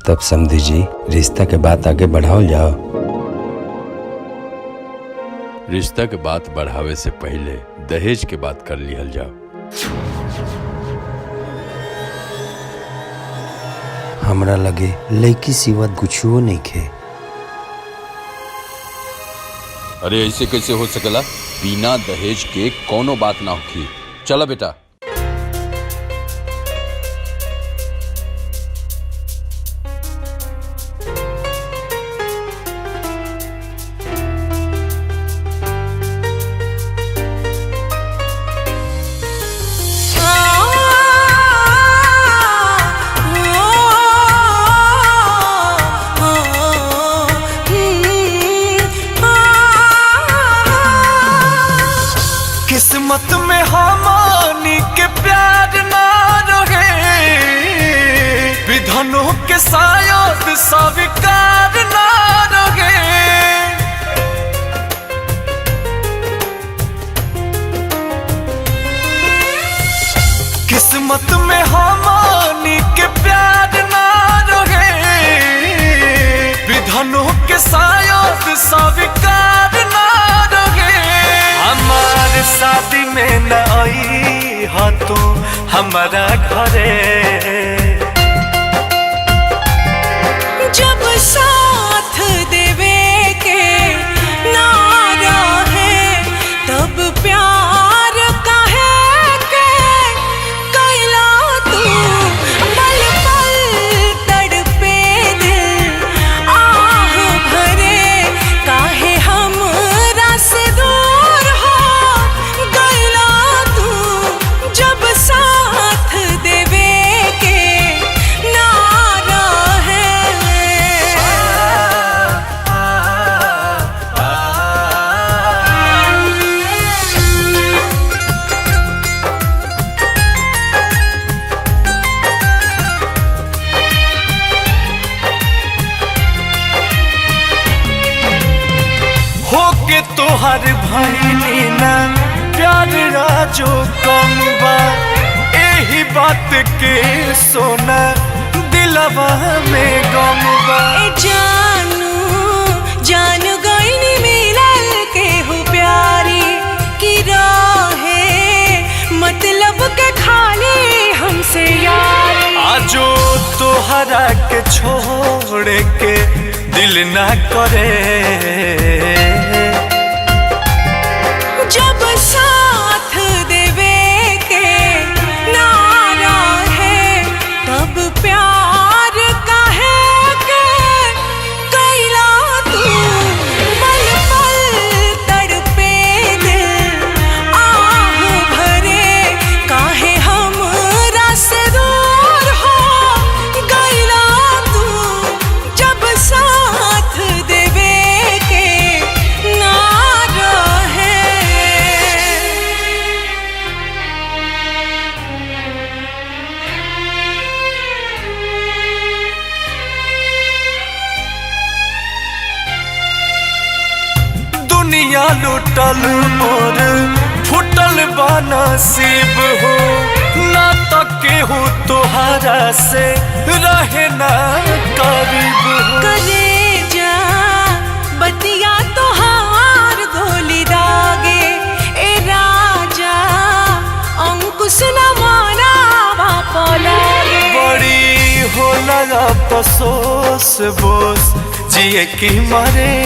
तब समझी जी रिश्ता के बात आगे बढ़ाओ जाओ। रिश्ता के बात बढ़ावे से पहले दहेज के बात कर लिहल जाओ। हमरा लगे लड़की सिवा कुछो नहीं खे। अरे ऐसे कैसे हो सकेला? बिना दहेज के कोनो बात ना होखी। चला बेटा। किस्मत में हमानी के प्यार ना रहे, विधनों के शायद स्वीकार ना रहे। किस्मत में हमानी के प्यार ना रहे, विधनों के शायद स्वीकार ना रहे। हमारे शादी में न आई हा तू हमारा घरे, जब साथ देवे के नारा है तब प्यार काहे के कैला तू। पल पल तड़पे दिल आह भरे, काहे हमरा से दूर हो गइला तू। जब साथ देवे के नारा है। होके तोहर भइली ना प्यार राजो कम बा, एही बात के सोना दिलवा में गम बा। जानू जानू गईनी मिलल के हो प्यारी की राहे, मतलब के खाली हमसे यारी। आजो तोहरा के छोड़ के दिल ना करे, जब साथ देवे के नारा है तब प्यार काहे के कैला तू। पल पल तड़पे दिल आह भरे, काहे हमरा से दूर हो गइला तू। जब साथ देवे के नारा है। दुनिया लुटल मोर फुटल बा नसीब हो, ना तके हो तोहरा से रहे ना करीब हो। कलेजा बतिया तोहार गोली दागे, ए राजा अंकुश न माना बापा लागे। बड़ी होला अफसोस बोस जिए की मरे।